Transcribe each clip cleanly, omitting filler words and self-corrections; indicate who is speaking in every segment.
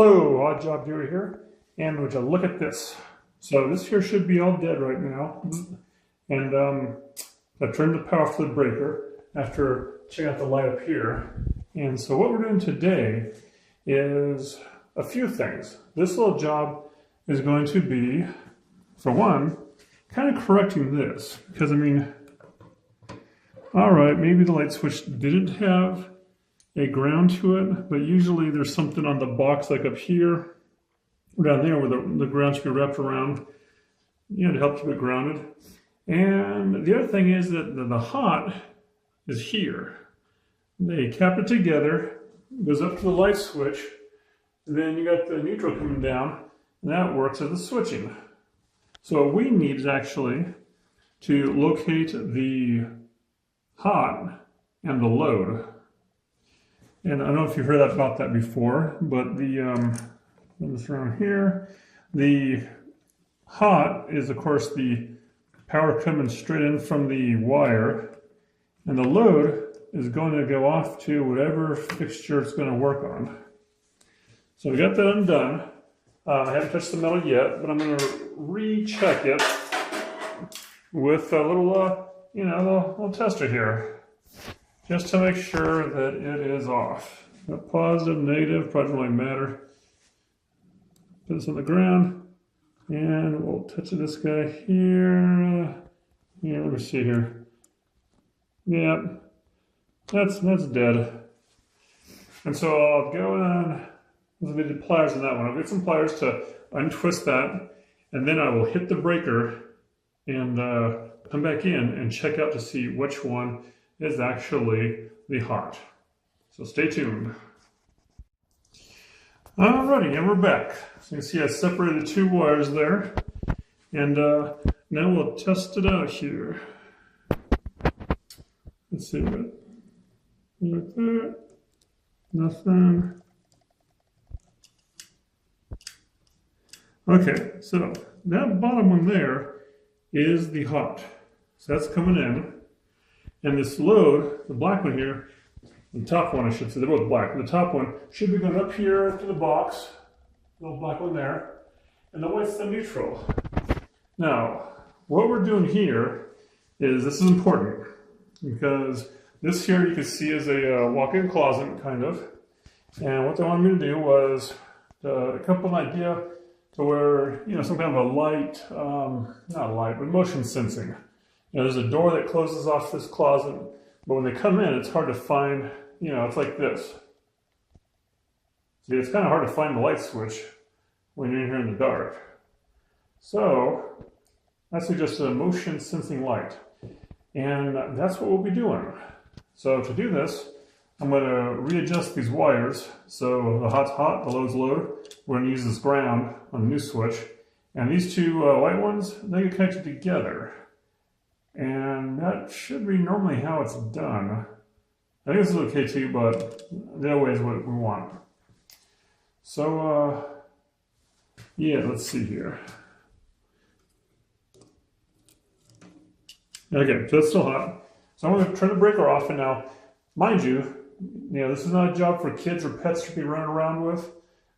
Speaker 1: Hello, Odd Job Viewer here, and would you look at this? So this here should be all dead right now, and I turned the power off to the breaker after checking out the light up here. And so what we're doing today is a few things. This little job is going to be, for one, kind of correcting this, because I mean, all right, maybe the light switch didn't have a ground to it, but usually there's something on the box like up here or down there where the ground should be wrapped around, to help keep it grounded. And the other thing is that the hot is here. They cap it together, goes up to the light switch, and then you got the neutral coming down, and that works as the switching. So what we need is actually to locate the hot and the load. And I don't know if you've heard about that before, but this around here, the hot is of course the power coming straight in from the wire, and the load is going to go off to whatever fixture it's going to work on. So we got that undone. I haven't touched the metal yet, but I'm going to recheck it with a little, little tester here, just to make sure that it is off. Got positive, negative, probably doesn't really matter. Put this on the ground, and we'll touch this guy here. Yeah, let me see here. Yeah, that's dead. And so I'll go on. There's a bit of pliers in that one. I'll get some pliers to untwist that, and then I will hit the breaker and come back in and check out to see which one is actually the hot. So stay tuned. Alrighty, and we're back. So you can see I separated the two wires there. And now we'll test it out here. Let's see what. Like that. Nothing. Okay, so that bottom one there is the hot. So that's coming in. And this load, the black one here, the top one I should say, they're both black. The top one should be going up here to the box, the little black one there, and the white's the neutral. Now, what we're doing here is, this is important, because this here you can see is a walk-in closet, kind of. And what they wanted me to do was to come up with an idea to where, some kind of a light, not light, but motion sensing. There's a door that closes off this closet, but when they come in, it's hard to find, it's like this. See, it's kind of hard to find the light switch when you're in here in the dark. So, that's just a motion sensing light. And that's what we'll be doing. So to do this, I'm going to readjust these wires. So the hot's hot, the low's low. We're going to use this ground on the new switch. And these two white ones, they get connected together. And that should be normally how it's done. I think this is okay too, but the other way is what we want. So, yeah, let's see here. Okay, so it's still hot. So I'm going to turn the breaker off, and now, mind you, this is not a job for kids or pets to be running around with.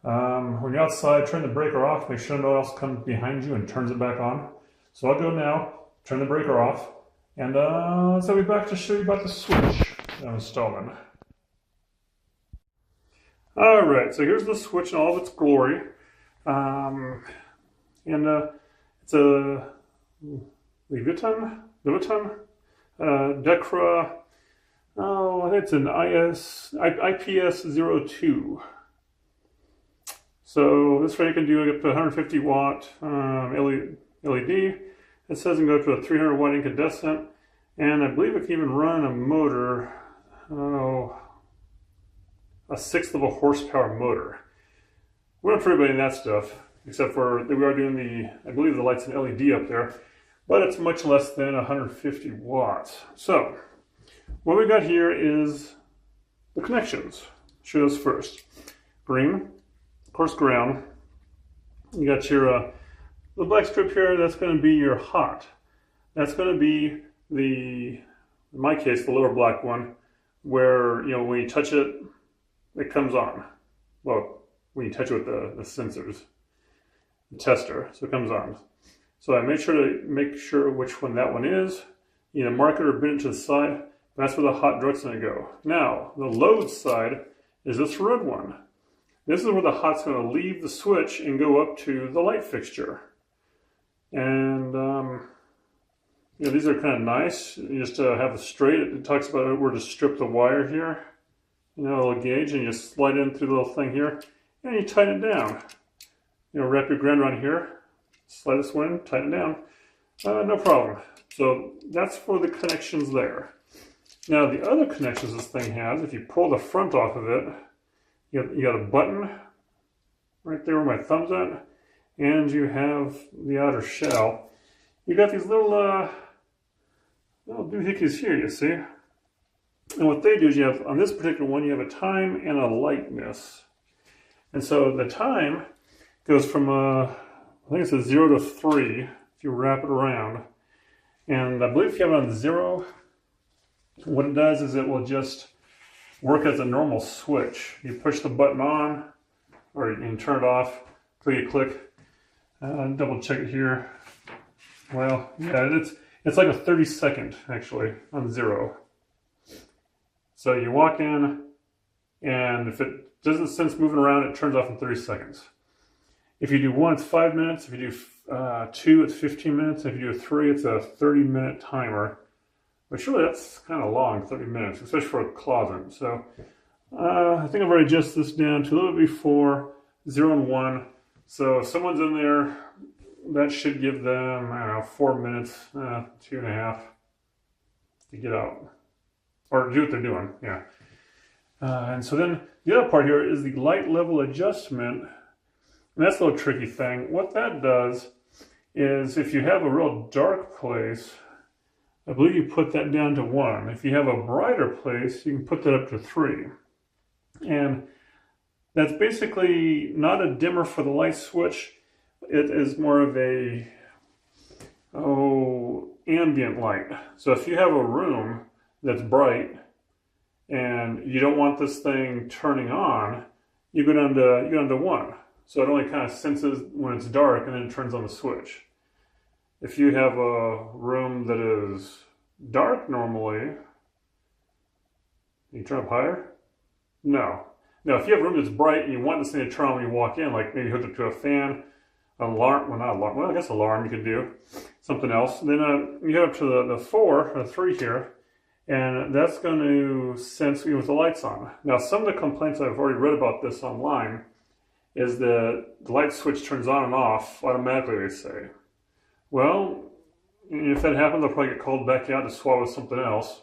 Speaker 1: When you're outside, turn the breaker off, make sure no one else comes behind you and turns it back on. So I'll go now. Turn the breaker off, and so I'll be back to show you about the switch that I'm installing. Alright, so here's the switch in all of its glory. It's a Leviton, Decra, I think it's an IPS02. So this way you can do up to 150 watt LED. It says it can go to a 300 watt incandescent, and I believe it can even run a motor, a sixth of a horsepower motor. We're not sure about any of that stuff, except for that we are doing I believe the light's an LED up there, but it's much less than 150 watts. So, what we got here is the connections. Show those first. Green, of course ground. You got your the black strip here, that's going to be your hot. That's going to be in my case, the lower black one, where, when you touch it, it comes on. Well, when you touch it with the sensors, the tester. So it comes on. So I made sure to make sure which one that one is. You know, mark it or bend it to the side. That's where the hot direct's going to go. Now, the load side is this red one. This is where the hot's going to leave the switch and go up to the light fixture. And you know, these are kind of nice. You just have a straight. It talks about where to strip the wire here. You know, a little gauge, and you just slide in through the little thing here, and you tighten it down. You know, wrap your ground around here, slide this one in, tighten it down. No problem. So that's for the connections there. Now the other connections this thing has, if you pull the front off of it, you got a button right there where my thumb's at, and you have the outer shell. You got these little doohickeys here, you see. And what they do is you have, on this particular one, you have a time and a lightness. And so the time goes from, I think it says 0 to 3, if you wrap it around. And I believe if you have it on 0, what it does is it will just work as a normal switch. You push the button on, or you can turn it off till you click. Double check it here. Well, yeah, it's like a 30-second, actually, on 0. So you walk in, and if it doesn't sense moving around, it turns off in 30 seconds. If you do 1, it's 5 minutes. If you do 2, it's 15 minutes. If you do 3, it's a 30-minute timer. Which really, that's kind of long, 30 minutes, especially for a closet. So I think I've already adjusted this down to a little bit before 0 and 1. So if someone's in there, that should give them, I don't know, 4 minutes, 2.5 to get out. Or do what they're doing, yeah. And so then the other part here is the light level adjustment. And that's a little tricky thing. What that does is if you have a real dark place, I believe you put that down to 1. If you have a brighter place, you can put that up to 3. And that's basically not a dimmer for the light switch. It is more of a, ambient light. So if you have a room that's bright and you don't want this thing turning on, you go down to 1. So it only kind of senses when it's dark and then it turns on the switch. If you have a room that is dark normally, you turn up higher? No. Now, if you have a room that's bright and you want this thing to turn on when you walk in, like maybe hooked up to a fan, alarm, well, not alarm, well, I guess alarm you could do, something else. Then you head up to the 4 or 3 here, and that's going to sense you with the lights on. Now, some of the complaints I've already read about this online is that the light switch turns on and off automatically, they say. Well, if that happens, I'll probably get called back out to swap with something else.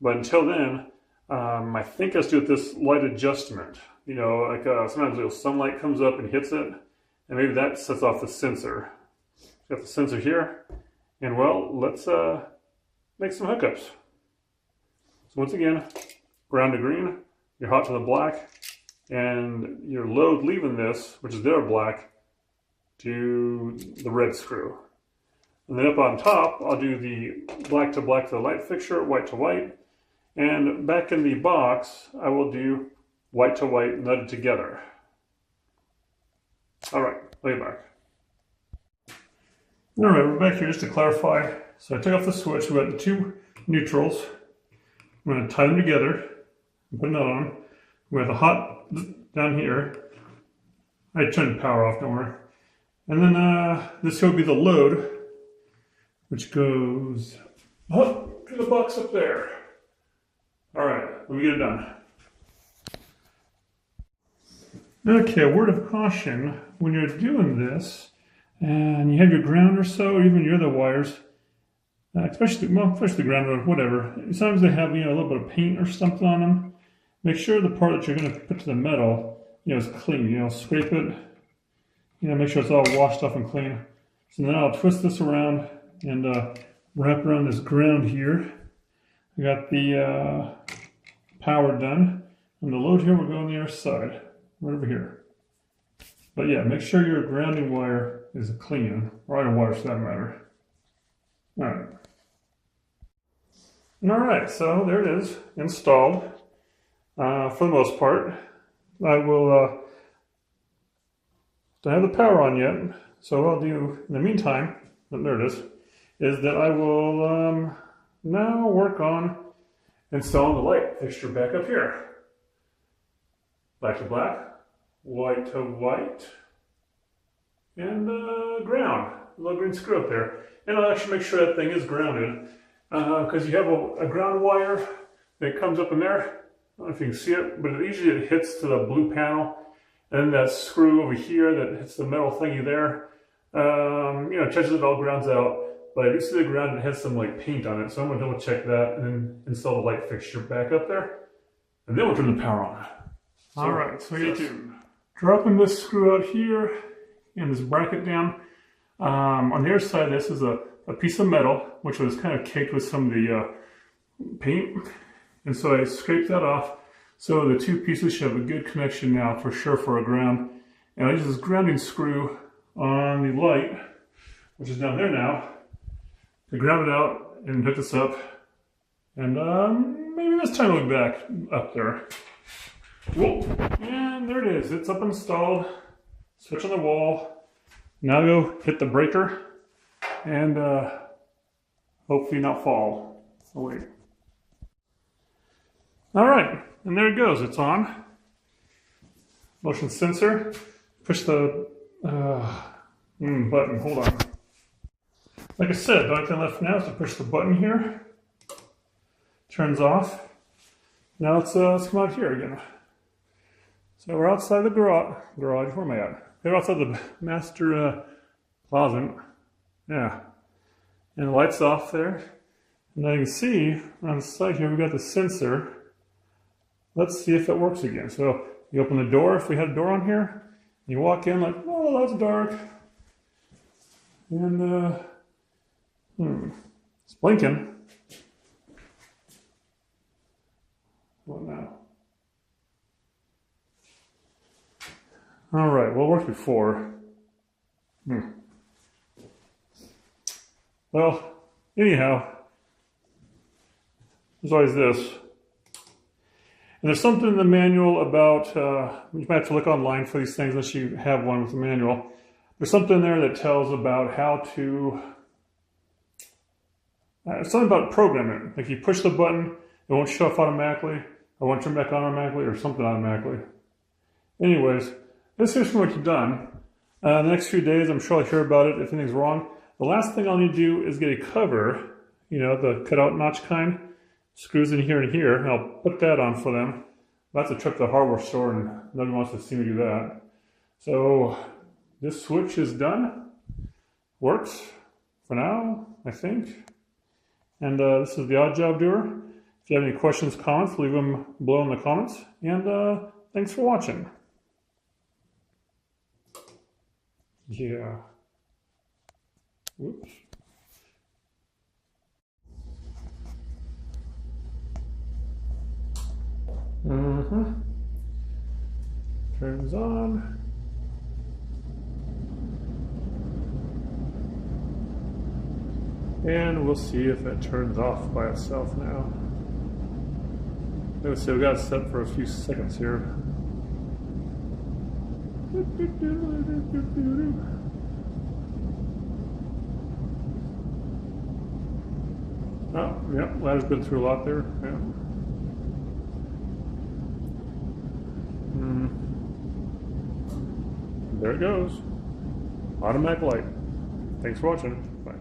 Speaker 1: But until then, I think let's do this light adjustment. You know, like sometimes little sunlight comes up and hits it, and maybe that sets off the sensor. Got the sensor here, and well, let's make some hookups. So once again, ground to green, your hot to the black, and your load leaving this, which is their black, to the red screw. And then up on top, I'll do the black to black to the light fixture, white to white. And back in the box, I will do white to white nutted together. All right, lay it back. All right, we're back here just to clarify. So I took off the switch. We've got the 2 neutrals. I'm going to tie them together and put it on. We have the hot down here. I turned the power off, don't worry. And then this here will be the load, which goes up to the box up there. All right, let me get it done. Okay, a word of caution, when you're doing this, and you have your ground or so, or even your other wires, especially the ground or whatever, sometimes they have, a little bit of paint or something on them. Make sure the part that you're going to put to the metal, is clean. Scrape it, make sure it's all washed off and clean. So then I'll twist this around and wrap around this ground here. I got the power done, and the load here will go on the other side, right over here. But yeah, make sure your grounding wire is clean, or iron wire for that matter. Alright, so there it is, installed for the most part. I will don't have the power on yet. So what I'll do in the meantime, there it is that I will now work on installing the light fixture back up here. Black to black, white to white, and ground. A little green screw up there. And I'll actually make sure that thing is grounded because you have a ground wire that comes up in there. I don't know if you can see it, but usually it hits to the blue panel. And then that screw over here that hits the metal thingy there, touches it, all grounds out. But I do see the ground and it has some like paint on it. So I'm going to double check that and then install the light fixture back up there. And then we'll turn the power on. So, all right, so stay tuned. Dropping this screw out here and this bracket down. On the other side, this is a piece of metal, which was kind of caked with some of the paint. And so I scraped that off. So the two pieces should have a good connection now for sure for a ground. And I use this grounding screw on the light, which is down there now, to ground it out and hook this up. And maybe this time I'll look back up there. Whoa, and there it is. It's up installed. Switch on the wall. Now go hit the breaker and hopefully not fall. Oh wait. All right, and there it goes. It's on. Motion sensor. Push the button. Hold on. Like I said, the only thing left now is to push the button here. Turns off. Now let's come out here again. So we're outside the garage. Where am I at? We're outside the master closet. Yeah. And the light's off there. And now you can see on the side here, we've got the sensor. Let's see if it works again. So you open the door, if we had a door on here, you walk in like, oh, that's dark. And, it's blinking. What now? All right, well, it worked before. Well, anyhow, there's always this. And there's something in the manual about, you might have to look online for these things unless you have one with a manual. There's something there that tells about how to, something about programming. Like you push the button, it won't shut off automatically, or won't turn back on automatically, or something automatically. Anyways, this here's what you've done. The next few days, I'm sure I'll hear about it if anything's wrong. The last thing I'll need to do is get a cover, the cutout notch kind. Screws in here and here, and I'll put that on for them. That's a trip to the hardware store, and nobody wants to see me do that. So this switch is done. Works for now, I think. And this is the Odd Job Doer. If you have any questions, comments, leave them below in the comments. And thanks for watching. Yeah. Whoops. Turns on. And we'll see if it turns off by itself now. Let's see, we got it set for a few seconds here. Oh, yeah, ladder's been through a lot there. Yeah. There it goes. Automatic light. Thanks for watching. Bye.